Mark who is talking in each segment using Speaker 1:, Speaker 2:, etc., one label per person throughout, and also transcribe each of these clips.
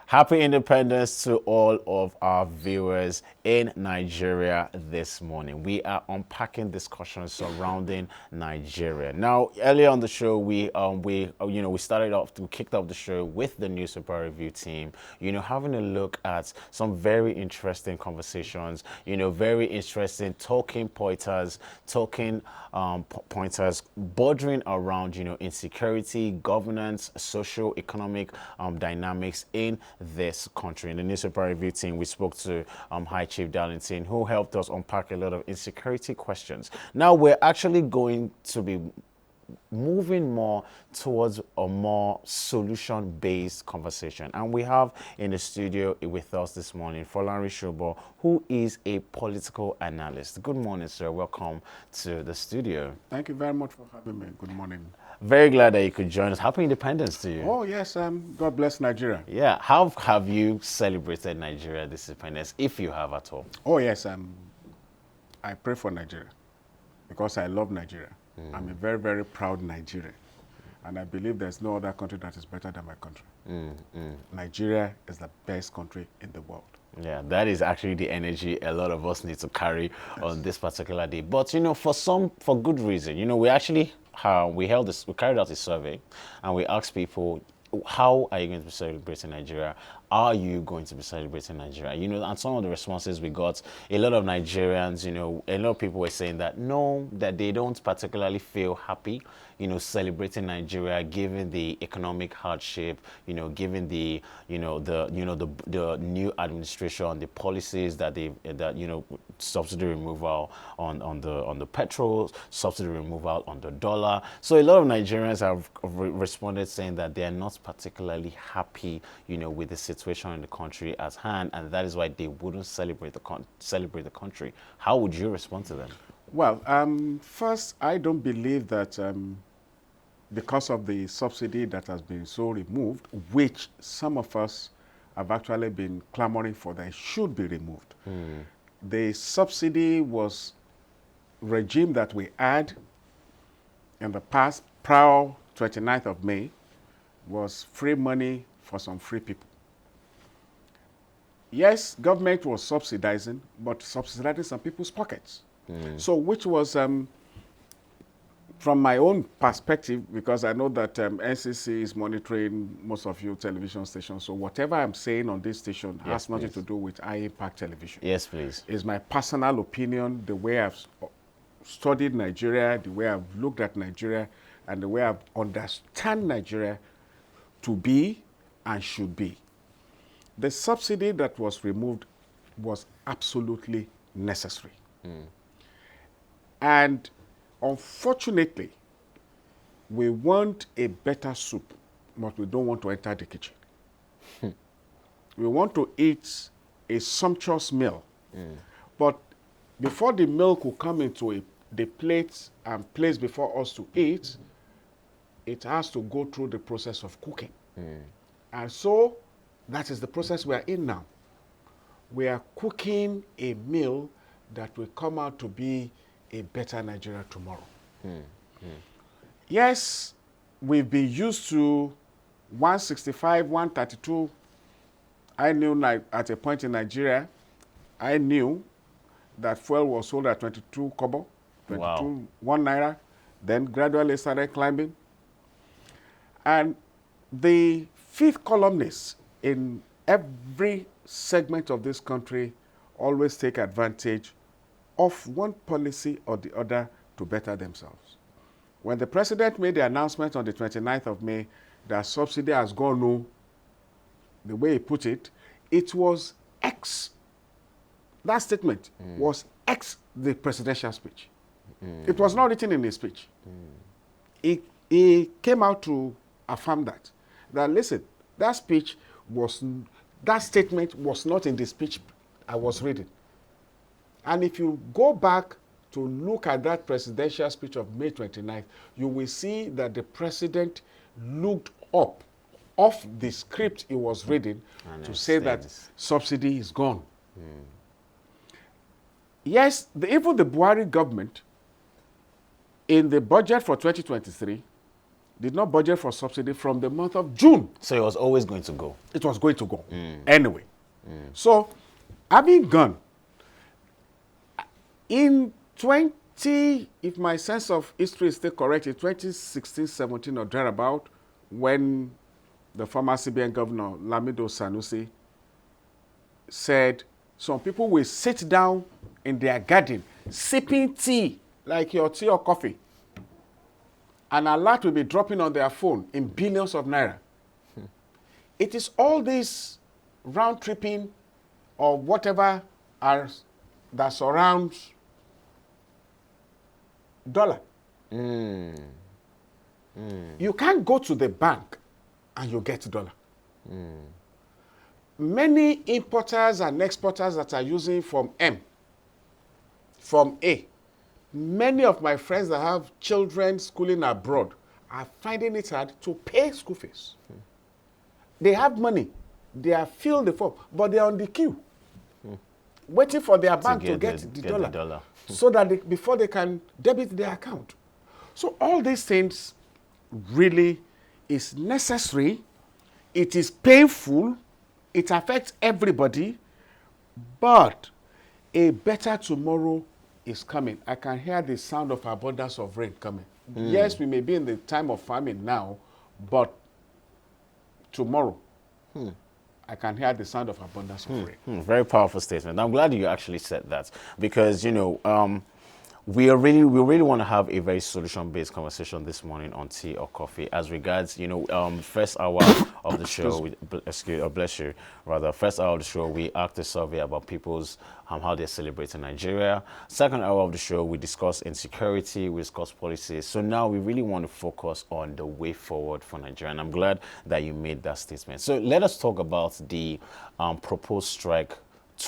Speaker 1: Happy Independence to all of our viewers in Nigeria this morning. We are unpacking discussions surrounding Nigeria. Now, earlier on the show, we started off, we kicked off the show with the newspaper review team. Having a look at some very interesting conversations. Very interesting talking pointers, bordering around insecurity, governance, socio-economic dynamics in this country. In the newspaper review team, we spoke to High Chief Darlington, who helped us unpack a lot of insecurity questions. Now we're actually going to be moving more towards a more solution-based conversation. And we have in the studio with us this morning, Folarin Shobo, who is a political analyst. Good morning, sir. Welcome to the studio.
Speaker 2: Thank you very much for having me. Good morning.
Speaker 1: Very glad that you could join us. Happy Independence to you.
Speaker 2: Oh, yes. God bless Nigeria.
Speaker 1: Yeah. How have you celebrated Nigeria this independence, if you have at all?
Speaker 2: Oh, yes. I pray for Nigeria because I love Nigeria. I'm a very, very proud Nigerian. And I believe there's no other country that is better than my country. Nigeria is the best country in the world.
Speaker 1: Yeah, that is actually the energy a lot of us need to carry on this particular day. But, for good reason. We actually we carried out a survey and we asked people, how are you going to be celebrating Nigeria? Are you going to be celebrating Nigeria? And some of the responses we got, a lot of Nigerians, a lot of people were saying that no, that they don't particularly feel happy, celebrating Nigeria, given the economic hardship, given the new administration, the policies that subsidy removal on the petrol, subsidy removal on the dollar. So a lot of Nigerians have responded saying that they are not particularly happy, with the situation in the country at hand, and that is why they wouldn't celebrate the country. How would you respond to them?
Speaker 2: Well, first, I don't believe that because of the subsidy that has been so removed, which some of us have actually been clamoring for that it should be removed. The subsidy was regime that we had in the past, prior 29th of May, was free money for some free people. Yes, government was subsidizing, but subsidizing some people's pockets. So which was, from my own perspective, because I know that NCC is monitoring most of your television stations, so whatever I'm saying on this station has nothing to do with high impact television.
Speaker 1: Yes, please.
Speaker 2: It's my personal opinion, the way I've studied Nigeria, the way I've looked at Nigeria, and the way I've understand Nigeria to be and should be. The subsidy that was removed was absolutely necessary. And unfortunately, we want a better soup, but we don't want to enter the kitchen. We want to eat a sumptuous meal. But before the meal could come into the plate and placed before us to eat, it has to go through the process of cooking. And so that is the process we are in now. We are cooking a meal that will come out to be a better Nigeria tomorrow. Yes, we've been used to 165, 132. I knew at a point in Nigeria, I knew that fuel was sold at 22 kobo, 1 naira, then gradually started climbing. And the fifth columnists in every segment of this country always take advantage of one policy or the other to better themselves. When the president made the announcement on the 29th of May that subsidy has gone no, the way he put it, it was that statement was the presidential speech. It was not written in his speech. He came out to affirm that listen, that statement was not in the speech I was reading. And if you go back to look at that presidential speech of May 29th, you will see that the president looked up off the script he was reading to say that subsidy is gone. Yes, even the Buhari government, in the budget for 2023, did not budget for subsidy from the month of June.
Speaker 1: So it was always going to go.
Speaker 2: It was going to go anyway. So, having gone, in 20, if my sense of history is still correct, in 2016, 17 or thereabout, when the former CBN governor, Lamido Sanusi, said some people will sit down in their garden, sipping tea, like your tea or coffee, and a lot will be dropping on their phone in billions of naira. It is all this round tripping or whatever that surrounds dollar. You can't go to the bank and you get dollar. Many importers and exporters that are using from A, many of my friends that have children schooling abroad are finding it hard to pay school fees. They have money, they are filled the form, but they are on the queue, waiting for their bank to get the dollar. So that before they can debit their account. So all these things really is necessary. It is painful. It affects everybody. But a better tomorrow is coming. I can hear the sound of abundance of rain coming. Yes, we may be in the time of famine now, but tomorrow, I can hear the sound of abundance of rain.
Speaker 1: Very powerful statement. I'm glad you actually said that because, you know, we really want to have a very solution-based conversation this morning on tea or coffee as regards, you know, first hour of the show, bless you, rather, first hour of the show, we asked a survey about people's, how they celebrate in Nigeria. Second hour of the show, we discuss insecurity, we discuss policies. So now we really want to focus on the way forward for Nigeria. And I'm glad that you made that statement. So let us talk about the proposed strike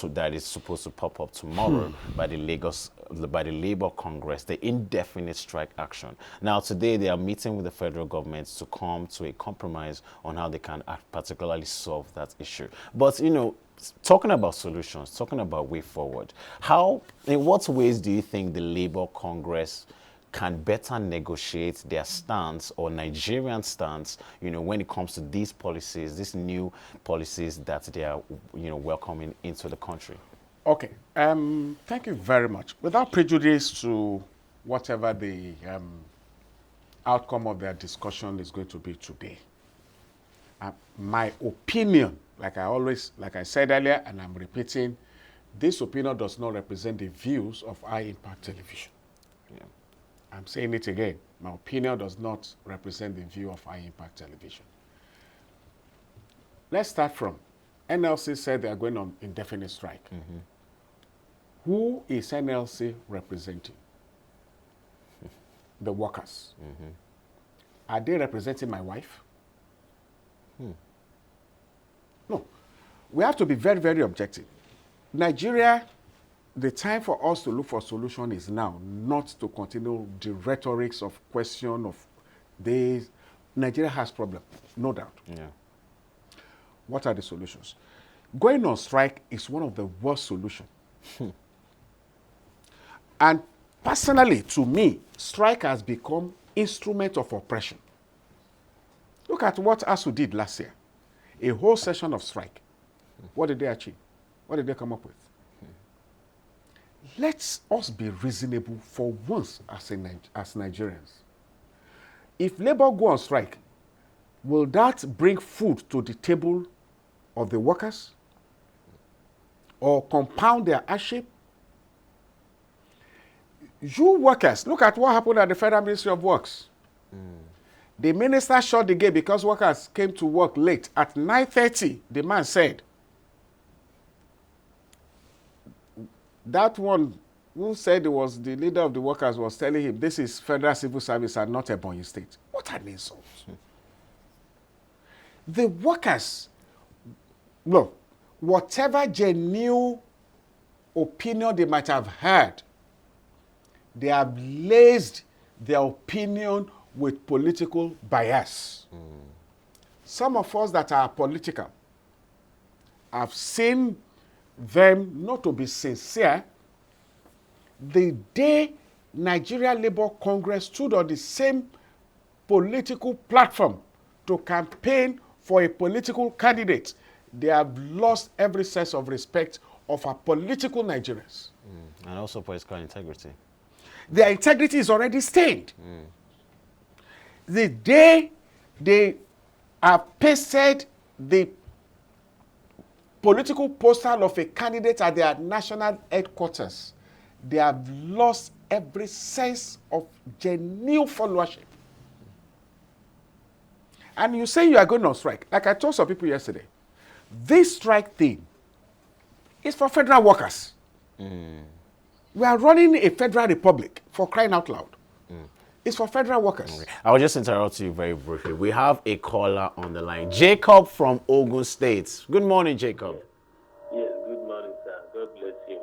Speaker 1: that is supposed to pop up tomorrow by the Labour Congress, the indefinite strike action. Now, today they are meeting with the federal government to come to a compromise on how they can particularly solve that issue. But, you know, talking about solutions, talking about way forward, in what ways do you think the Labour Congress can better negotiate their stance or Nigerian stance, you know, when it comes to these policies, these new policies that they are, you know, welcoming into the country?
Speaker 2: Okay. Thank you very much. Without prejudice to whatever the outcome of their discussion is going to be today, my opinion, like I said earlier, and I'm repeating, this opinion does not represent the views of High Impact Television. Yeah. I'm saying it again. My opinion does not represent the view of High Impact Television. Let's start from NLC said they are going on indefinite strike. Who is NLC representing? The workers. Are they representing my wife? No. We have to be very, very objective. Nigeria, the time for us to look for a solution is now, not to continue the rhetorics of question of days. Nigeria has problems, no doubt.
Speaker 1: Yeah.
Speaker 2: What are the solutions? Going on strike is one of the worst solutions. And personally, to me, strike has become instrument of oppression. Look at what ASU did last year. A whole session of strike. What did they achieve? What did they come up with? Let us be reasonable for once as Nigerians. If Labour go on strike, will that bring food to the table of the workers? Or compound their hardship? You workers, look at what happened at the Federal Ministry of Works. The minister shut the gate because workers came to work late. At 9:30, the man said, that one who said it was the leader of the workers was telling him, this is Federal Civil Service and not Ebonyi State. What an insult. The workers, look, whatever genuine opinion they might have had, they have laced their opinion with political bias. Some of us that are political have seen them not to be sincere. The day Nigeria Labour Congress stood on the same political platform to campaign for a political candidate, they have lost every sense of respect of our political Nigerians.
Speaker 1: And also political integrity.
Speaker 2: Their integrity is already stained. The day they have pasted the political postal of a candidate at their national headquarters, they have lost every sense of genuine followership. And you say you are going on strike. Like I told some people yesterday, this strike thing is for federal workers. We are running a federal republic, for crying out loud. It's for federal workers.
Speaker 1: Okay. I will just interrupt you very briefly. We have a caller on the line. Jacob from Ogun State. Good morning, Jacob.
Speaker 3: Yes, good morning, sir. God bless you.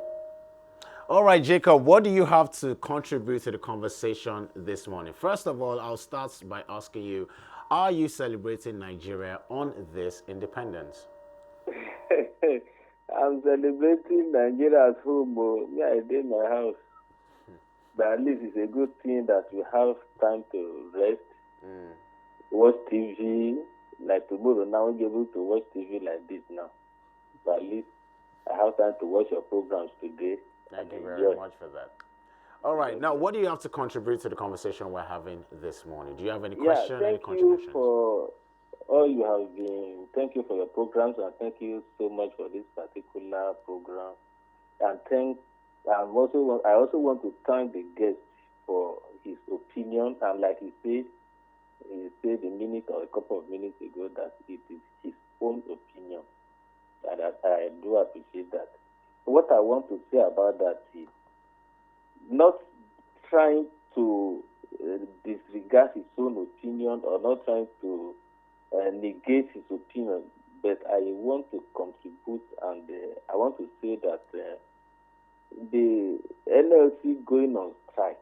Speaker 1: All right, Jacob, what do you have to contribute to the conversation this morning? First of all, I'll start by asking you, are you celebrating Nigeria on this independence?
Speaker 3: I'm celebrating Nigeria at home. Me, I did my house. But at least it's a good thing that we have time to rest, watch TV. Like tomorrow, now we'll be able to watch TV like this now. But at least I have time to watch your programs today.
Speaker 1: Thank you very much for that. All right, now what do you have to contribute to the conversation we're having this morning? Do you have any questions, any contributions?
Speaker 3: Thank you for all you have been. Thank you for your programs, and thank you so much for this particular program. And I also want to thank the guest for his opinion. And like he said a minute or a couple of minutes ago that it is his own opinion. And I do appreciate that. What I want to say about that is not trying to disregard his own opinion or not trying to negate his opinion, but I want to contribute, and I want to say that the NLC going on strike,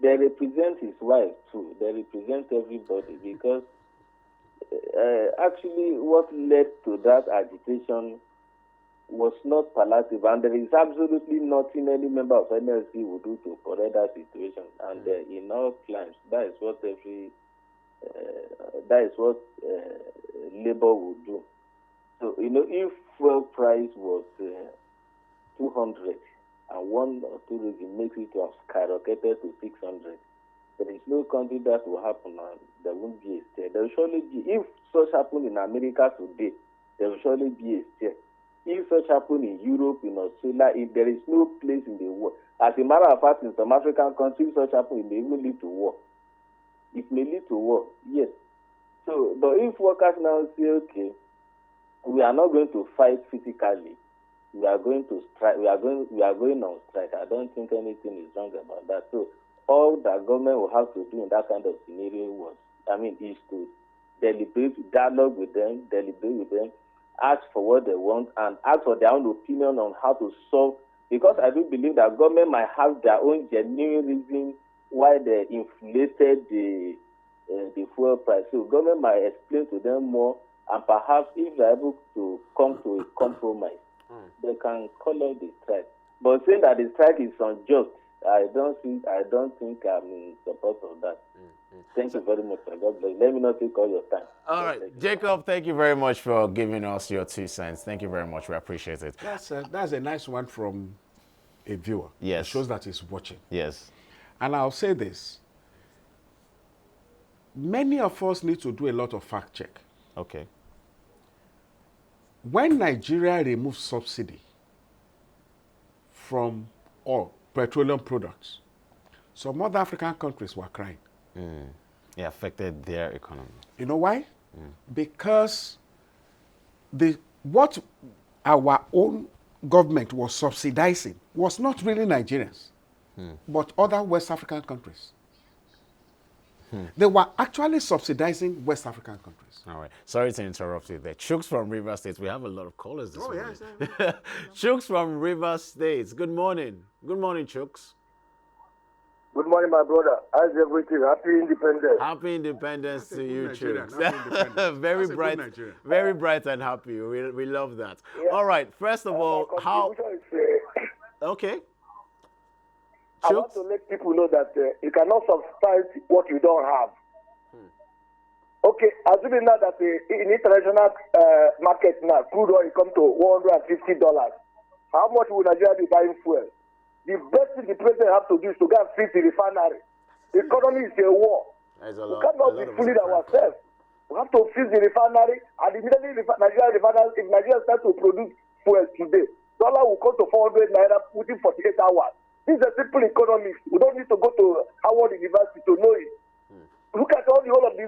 Speaker 3: they represent his wife too. They represent everybody, because actually what led to that agitation was not palatable, and there is absolutely nothing any member of NLC would do to correct that situation. And in all climes, that is what labor would do. So if fuel price was 200 and 1 or 2 reasons makes it to have skyrocketed to 600, there is no country that will happen, and there won't be a stare. There will surely be, if such happened in America today, there will surely be a stare. If such happened in Europe, in Australia, there is no place in the world. As a matter of fact, in some African countries, such happened, it may even lead to war. It may lead to war, yes. So, but if workers now say, okay, we are not going to fight physically, we are going to strike, we are going on strike, I don't think anything is wrong about that. So, all that government will have to do in that kind of scenario is to deliberate, dialogue with them, ask for what they want, and ask for their own opinion on how to solve. Because I do believe that government might have their own genuine reason why they inflated the fuel price. So government might explain to them more, and perhaps if they're able to come to a compromise, they can call out the strike. But saying that the strike is unjust, I don't think I'm in support of that. Thank you very much. God bless. Let me not take all your time.
Speaker 1: All right, Jacob, thank you very much for giving us your 2 cents. Thank you very much. We appreciate it.
Speaker 2: That's a nice one from a viewer.
Speaker 1: Yes.
Speaker 2: It shows that he's watching.
Speaker 1: Yes.
Speaker 2: And I'll say this. Many of us need to do a lot of fact check.
Speaker 1: Okay.
Speaker 2: When Nigeria removed subsidy from all petroleum products, some other African countries were crying.
Speaker 1: It affected their economy.
Speaker 2: You know why? Because what our own government was subsidizing was not really Nigerians, but other West African countries. They were actually subsidizing West African countries.
Speaker 1: All right. Sorry to interrupt you there. Chooks from River State. We have a lot of callers this morning.
Speaker 2: Yes.
Speaker 1: Chooks from River State. Good morning. Good morning, Chooks.
Speaker 4: Good morning, my brother. How's everything? Happy Independence.
Speaker 1: Happy Independence to you,
Speaker 2: Nigerian.
Speaker 1: Chooks. Very bright, very bright and happy. We love that. Yeah. All right. First of all, how? Okay.
Speaker 4: I want to let people know that you cannot subsidize what you don't have. Okay, assuming now that in international market now, crude oil come to $150, how much will Nigeria be buying fuel? The best thing the president have to do is to go and fix the refinery. The economy is a war. We cannot be fooling ourselves. We have to fix the refinery, and immediately if Nigeria starts to produce fuel today, dollar will come to 400 naira within 48 hours. This is a simple economics. We don't need to go to Harvard University to know it. Look at all the whole of the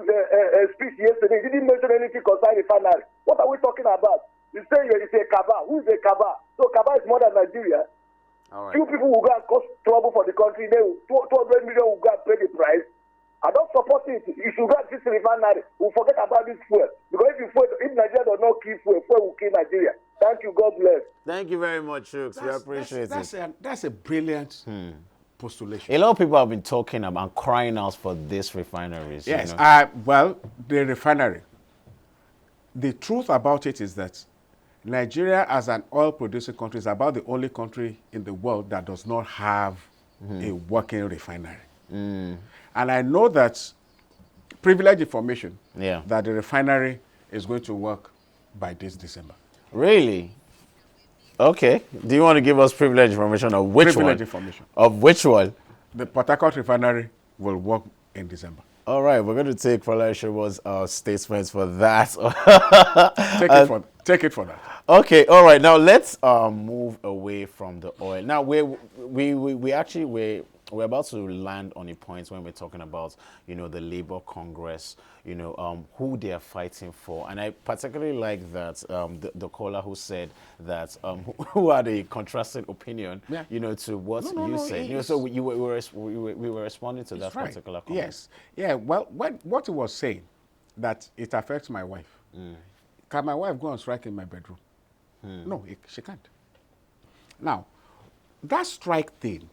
Speaker 4: speech yesterday. He didn't mention anything concerning refinery. What are we talking about? You say it's a Kaba. Who is a Kaba? So Kaba is more than Nigeria.
Speaker 1: All right.
Speaker 4: Few people will go and cause trouble for the country. Then 200 million will go and pay the price. I don't support it. You should go and fix the refinery. We'll forget about this fuel. Because if Nigeria does not kill fuel, fuel will kill Nigeria. Thank you. God bless.
Speaker 1: Thank you very much, Shooks. We appreciate it.
Speaker 2: That's a brilliant postulation.
Speaker 1: A lot of people have been talking about and crying out for these refineries.
Speaker 2: Yes.
Speaker 1: You know?
Speaker 2: Well, the refinery. The truth about it is that Nigeria, as an oil-producing country, is about the only country in the world that does not have a working refinery. And I know that privileged information that the refinery is going to work by this December.
Speaker 1: Really? Okay. Do you want to give us privileged information of which
Speaker 2: Privileged
Speaker 1: one?
Speaker 2: information.
Speaker 1: Of which one?
Speaker 2: The Port Harcourt refinery will work in December.
Speaker 1: All right, we're going to take Folarin Shobo's statements for that.
Speaker 2: Take it for that.
Speaker 1: Okay, all right. Now let's move away from the oil. Now we're about to land on a point when we're talking about, you know, the Labour Congress, you know, who they are fighting for. And I particularly like that the caller who said that who had a contrasting opinion, you know, to what you said. You know, so we were responding to that particular comment.
Speaker 2: Yes. Yeah. Well, what he was saying, that it affects my wife. Can my wife go on strike in my bedroom? No, she can't. Now, that strike thing,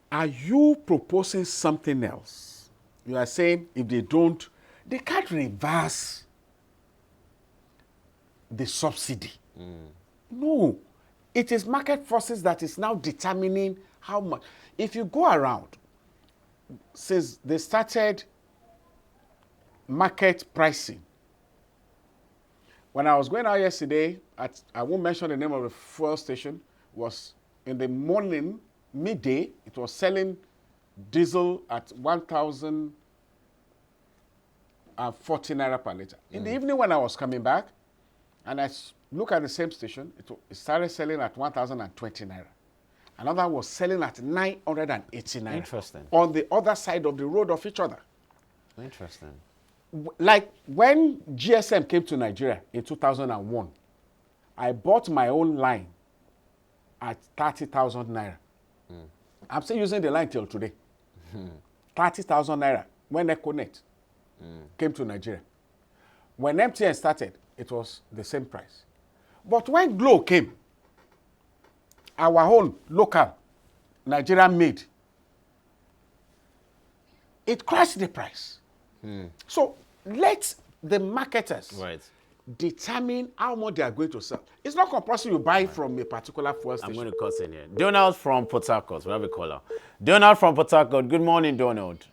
Speaker 2: are you proposing something else? You are saying if they don't, they can't reverse the subsidy. No. It is market forces that is now determining how much. If you go around, since they started market pricing, when I was going out yesterday, I won't mention the name of the fuel station, was in the morning, midday, it was selling diesel at 1,040 naira per liter. In the evening when I was coming back, and I look at the same station, it started selling at 1,020 naira. Another was selling at 980 naira.
Speaker 1: Interesting.
Speaker 2: On the other side of the road of each other.
Speaker 1: Interesting.
Speaker 2: Like when GSM came to Nigeria in 2001, I bought my own line at 30,000 naira. I'm still using the line till today. 30,000 naira when Econet came to Nigeria. When MTN started, it was the same price. But when Glo came, our own local Nigerian made, it crashed the price. So let the marketers determine how much they are going to sell. It's not compulsory you buy from a particular fuel station.
Speaker 1: I'm going to cut in here. Donald from Port Harcourt. We have a caller. Donald from Port Harcourt. Good morning, Donald.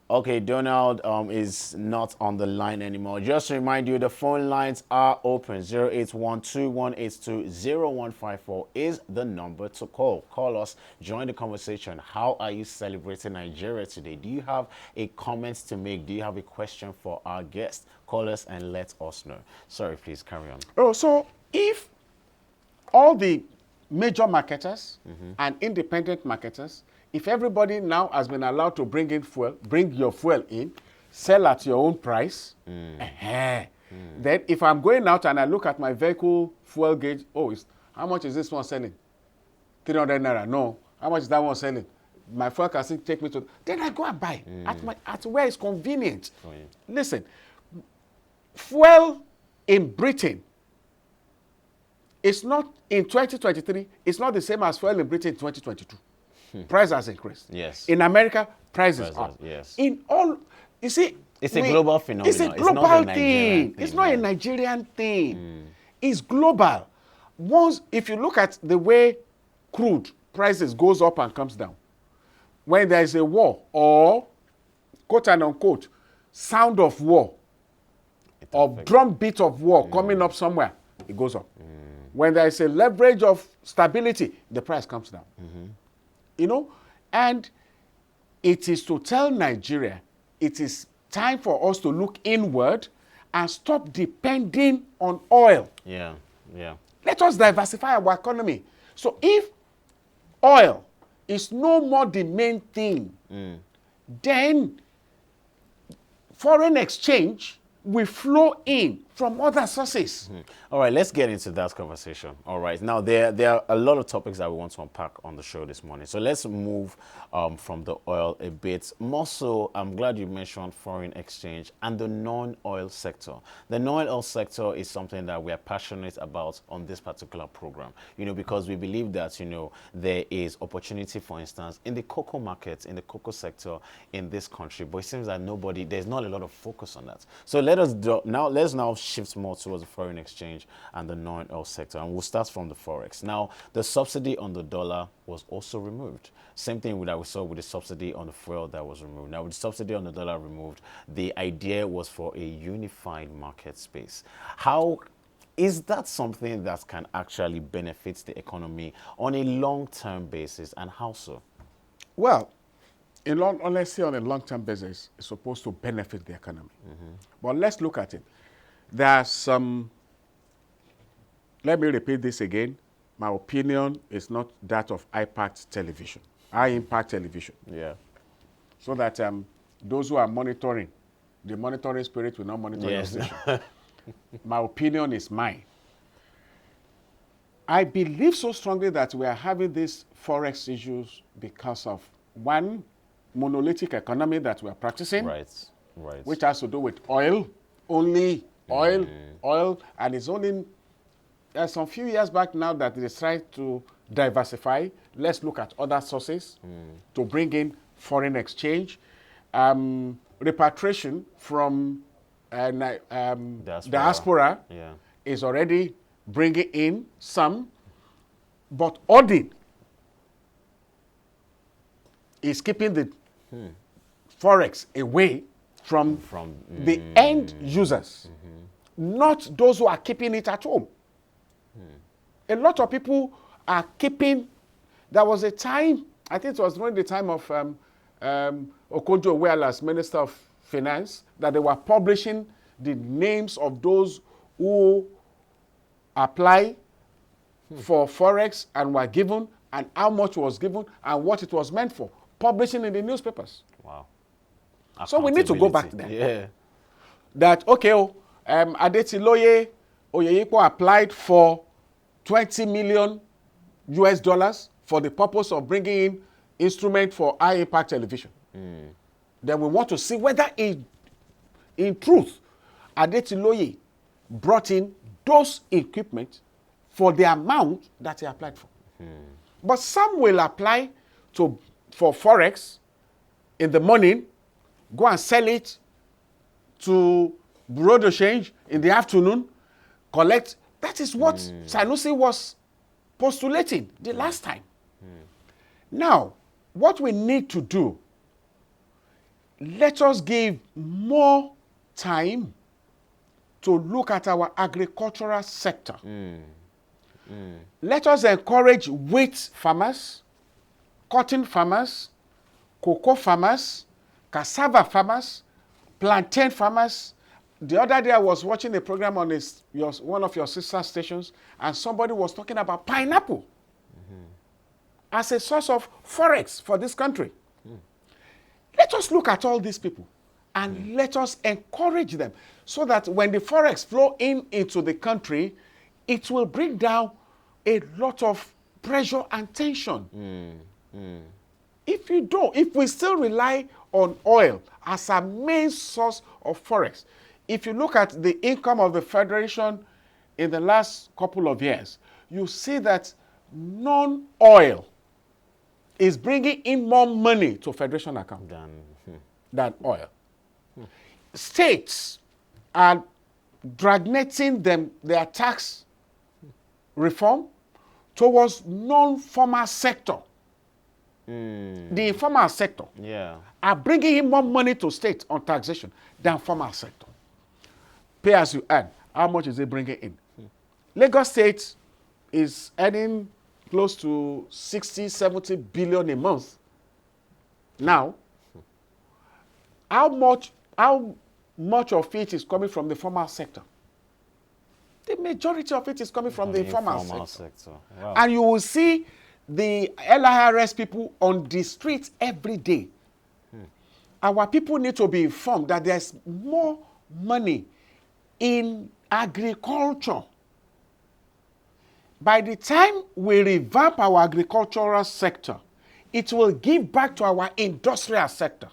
Speaker 1: Okay, Donald is not on the line anymore. Just to remind you, the phone lines are open. 08121820154 is the number to call. Call us, join the conversation. How are you celebrating Nigeria today? Do you have a comment to make? Do you have a question for our guest? Call us and let us know. Sorry, please carry on.
Speaker 2: Oh, so if all the major marketers and independent marketers, if everybody now has been allowed to bring your fuel in, sell at your own price, then if I'm going out and I look at my vehicle fuel gauge, how much is this one selling? 300 naira. No. How much is that one selling? My fuel can still take me to. Then I go and buy at where it's convenient. Listen, fuel in Britain, it's not in 2023. It's not the same as fuel in Britain in 2022. Price has increased.
Speaker 1: Yes.
Speaker 2: In America, price is up.
Speaker 1: Yes.
Speaker 2: In all, you see,
Speaker 1: it's a global phenomenon.
Speaker 2: It's a global thing. It's not a Nigerian thing. It's global. If you look at the way crude prices goes up and comes down, when there is a war or quote and unquote, sound of war or
Speaker 1: affects.
Speaker 2: drum beat of war coming up somewhere, it goes up. When there is a leverage of stability, the price comes down. You know, and it is to tell Nigeria, it is time for us to look inward and stop depending on oil.
Speaker 1: Yeah, yeah.
Speaker 2: Let us diversify our economy. So if oil is no more the main thing, then foreign exchange will flow in from other sources.
Speaker 1: All right, let's get into that conversation. All right, now there are a lot of topics that we want to unpack on the show this morning. So let's move from the oil a bit. More so, I'm glad you mentioned foreign exchange and the non-oil sector. The non-oil sector is something that we are passionate about on this particular program, you know, because we believe that, you know, there is opportunity, for instance, in the cocoa market, in the cocoa sector in this country, but it seems that there's not a lot of focus on that. So let's now shift more towards the foreign exchange and the non-oil sector, and we'll start from the forex. Now, the subsidy on the dollar was also removed. Same thing that we saw with the subsidy on the fuel that was removed. Now, with the subsidy on the dollar removed, the idea was for a unified market space. How is that something that can actually benefit the economy on a long-term basis, and how so?
Speaker 2: Well, honestly, on a long-term basis, it's supposed to benefit the economy. But let's look at it. There's some, let me repeat this again. My opinion is not that of high-impact television.
Speaker 1: Yeah.
Speaker 2: So that those who are monitoring, the monitoring spirit will not monitor your station. My opinion is mine. I believe so strongly that we are having these forex issues because of one, monolithic economy that we are practicing,
Speaker 1: Right.
Speaker 2: which has to do with oil, only oil, and it's only some few years back now that they tried to diversify. Let's look at other sources to bring in foreign exchange, repatriation from diaspora
Speaker 1: Yeah.
Speaker 2: is already bringing in some, but Odin is keeping the forex away from the end users, not those who are keeping it at home. A lot of people are keeping. There was a time, I think it was during the time of Okonjo-Iweala as Minister of Finance, that they were publishing the names of those who apply for forex and were given, and how much was given, and what it was meant for, publishing in the newspapers.
Speaker 1: Wow.
Speaker 2: So we need to go back there.
Speaker 1: Yeah.
Speaker 2: That, okay, Adetiloye Oyeyipo applied for 20 million US dollars for the purpose of bringing in instrument for high impact television. Then we want to see whether in truth Adetiloye brought in those equipment for the amount that he applied for. But some will apply for forex in the morning, go and sell it to Bureau de Change in the afternoon, collect. That is what Sanusi was postulating the last time. Now, what we need to do, let us give more time to look at our agricultural sector. Let us encourage wheat farmers, cotton farmers, cocoa farmers, cassava farmers, plantain farmers. The other day I was watching a program on one of your sister stations, and somebody was talking about pineapple as a source of forex for this country. Let us look at all these people and let us encourage them so that when the forex flow into the country, it will bring down a lot of pressure and tension. If we still rely on oil as a main source of forex, if you look at the income of the Federation in the last couple of years, you see that non-oil is bringing in more money to Federation account than oil. States are dragneting their tax reform towards non-formal sector The informal sector are bringing in more money to state on taxation than formal sector. Pay as you earn. How much is it bringing in? Lagos State is earning close to 60, 70 billion a month. Now, how much of it is coming from the formal sector? The majority of it is coming from the informal sector.
Speaker 1: Wow.
Speaker 2: And you will see the LIRS people on the streets every day. Our people need to be informed that there's more money in agriculture. By the time we revamp our agricultural sector, it will give back to our industrial sector.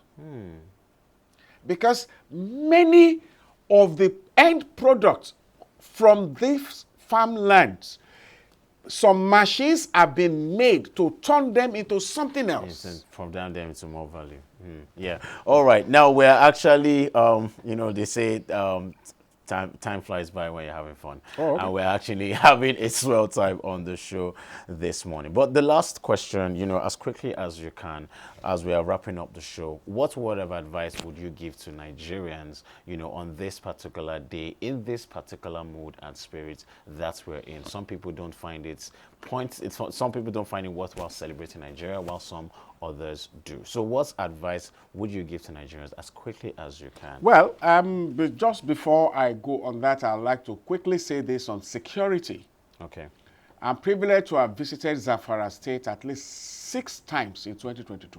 Speaker 2: Because many of the end products from these farmlands, some machines have been made to turn them into something else.
Speaker 1: From them into more value. Yeah. All right. Now we're actually, they say time flies by when you're having fun.
Speaker 2: Oh, okay.
Speaker 1: And we're actually having a swell time on the show this morning. But the last question, as quickly as you can, as we are wrapping up the show, what word of advice would you give to Nigerians, on this particular day, in this particular mood and spirit that we're in? Some people don't find some people don't find it worthwhile celebrating Nigeria, while some others do. So what advice would you give to Nigerians as quickly as you can?
Speaker 2: Well, just before I go on that, I'd like to quickly say this on security.
Speaker 1: Okay.
Speaker 2: I'm privileged to have visited Zamfara State at least 6 times in 2022.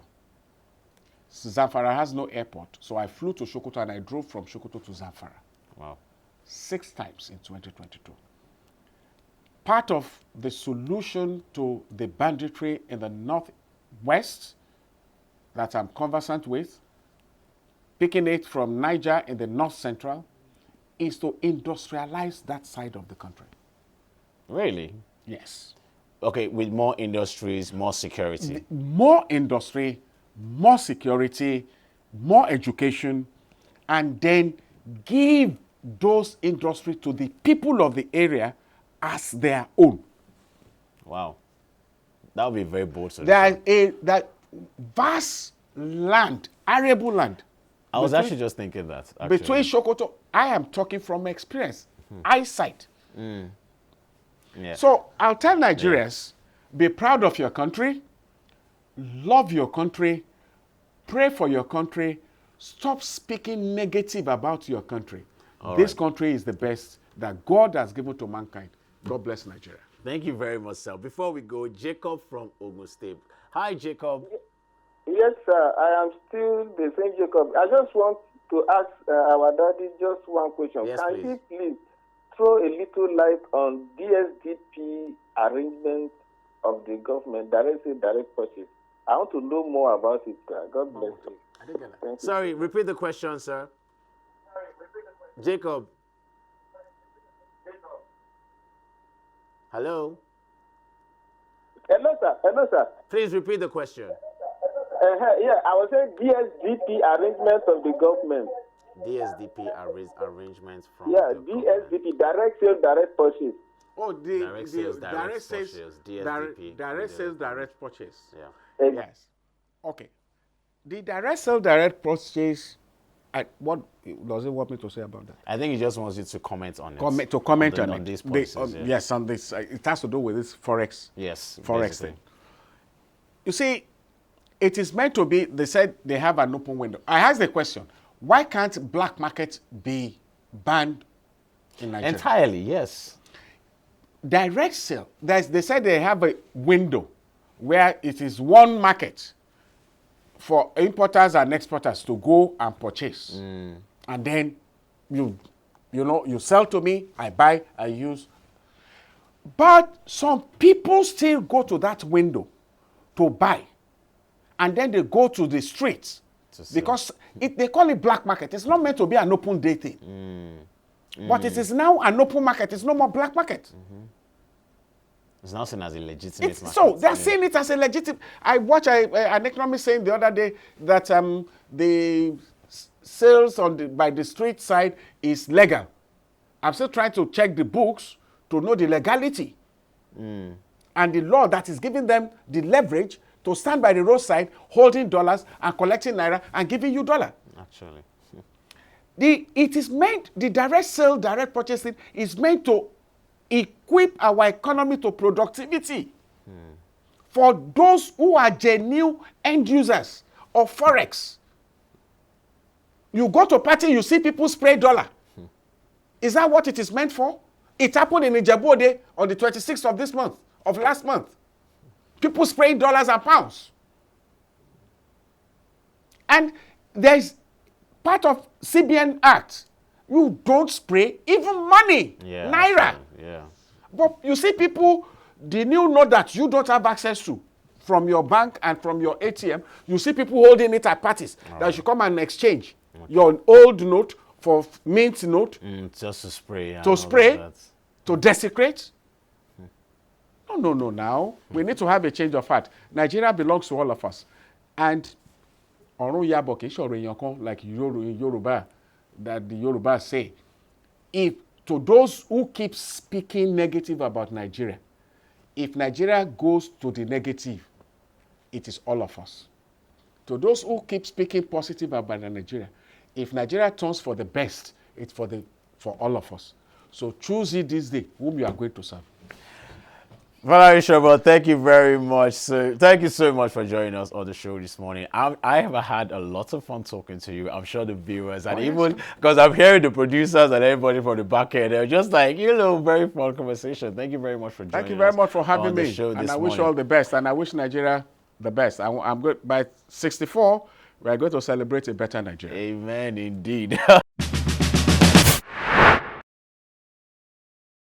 Speaker 2: Zamfara has no airport, so I flew to Sokoto and I drove from Sokoto to Zamfara.
Speaker 1: Wow.
Speaker 2: 6 times in 2022. Part of the solution to the banditry in the northwest that I'm conversant with, picking it from Niger in the north central, is to industrialize that side of the country.
Speaker 1: Really?
Speaker 2: Yes.
Speaker 1: Okay, with more industries, more security.
Speaker 2: More industry, more security, more education, and then give those industries to the people of the area as their own.
Speaker 1: Wow. That would be very bold solution.
Speaker 2: That vast land, arable land.
Speaker 1: I was actually just thinking that. Actually.
Speaker 2: Between Sokoto, I am talking from experience, eyesight.
Speaker 1: Yeah.
Speaker 2: So I'll tell Nigerians, be proud of your country, love your country, pray for your country, stop speaking negative about your country. This country is the best that God has given to mankind. God bless Nigeria.
Speaker 1: Thank you very much, sir. Before we go, Jacob from Ogun State. Hi, Jacob.
Speaker 3: Yes, sir. I am still the same Jacob. I just want to ask our daddy just one question.
Speaker 1: Yes,
Speaker 3: Can
Speaker 1: please.
Speaker 3: he please throw a little light on DSDP arrangement of the government, direct purchase? I want to know more about it, sir. God bless you. Thank you.
Speaker 1: Sorry, repeat the question, sir. Jacob. Hello?
Speaker 3: Hello, sir. Hello, sir.
Speaker 1: Please repeat the question.
Speaker 3: Yeah, I was saying DSDP arrangement of the government.
Speaker 1: DSDP arrangements from
Speaker 3: Yeah,
Speaker 1: the government.
Speaker 3: DSDP, direct sales, direct purchase.
Speaker 2: Oh,
Speaker 1: Direct sales, direct purchase, DSDP.
Speaker 2: direct sales, direct purchase.
Speaker 1: Yeah.
Speaker 2: Yes. Okay. The direct sale, direct purchase, what does it want me to say about that?
Speaker 1: I think he just wants you to comment on it.
Speaker 2: Comment
Speaker 1: on
Speaker 2: on
Speaker 1: these
Speaker 2: it.
Speaker 1: policies,
Speaker 2: Yes, on this. It has to do with this Forex.
Speaker 1: Yes.
Speaker 2: Forex
Speaker 1: basically.
Speaker 2: thing. You see, it is meant to be, they said they have an open window. I asked the question, why can't black market be banned in Nigeria?
Speaker 1: Entirely, yes.
Speaker 2: Direct sale, they said they have a window where it is one market for importers and exporters to go and purchase. And then you sell to me, I buy, I use. But some people still go to that window to buy. And then they go to the streets because they call it black market. It's not meant to be an open day thing. But it is now an open market. It's no more black market.
Speaker 1: It's now seen as a legitimate market.
Speaker 2: So they're seeing it as a legitimate. I watched an economist saying the other day that the sales by the street side is legal. I'm still trying to check the books to know the legality and the law that is giving them the leverage to stand by the roadside holding dollars and collecting naira and giving you dollar.
Speaker 1: Actually.
Speaker 2: It is meant, the direct sale, direct purchasing is meant to equip our economy to productivity for those who are genuine end users of Forex. You go to party, you see people spray dollar. Is that what it is meant for? It happened in Ijebu on the 26th of this month, of last month. People spraying dollars and pounds. And there's part of CBN Act. You don't spray even money, naira.
Speaker 1: Actually, yeah.
Speaker 2: But you see people, the new note that you don't have access to from your bank and from your ATM, you see people holding it at parties that you come and exchange your old note for mint note.
Speaker 1: Just to spray.
Speaker 2: To spray, to desecrate. No, now. We need to have a change of heart. Nigeria belongs to all of us. And like Yoruba, that the Yoruba say, if to those who keep speaking negative about Nigeria, if Nigeria goes to the negative, it is all of us. To those who keep speaking positive about Nigeria, if Nigeria turns for the best, it's for all of us. So choose it this day whom you are going to serve.
Speaker 1: Folarin Shobo, thank you very much. So, thank you so much for joining us on the show this morning. I have had a lot of fun talking to you. I'm sure the viewers, and even because I'm hearing the producers and everybody from the back end, they're just like, very fun conversation. Thank you very much for joining us.
Speaker 2: Thank you very much for having me.
Speaker 1: And
Speaker 2: I wish you all the best. And I wish Nigeria the best. I'm good. By 64, we're going to celebrate a better Nigeria.
Speaker 1: Amen, indeed.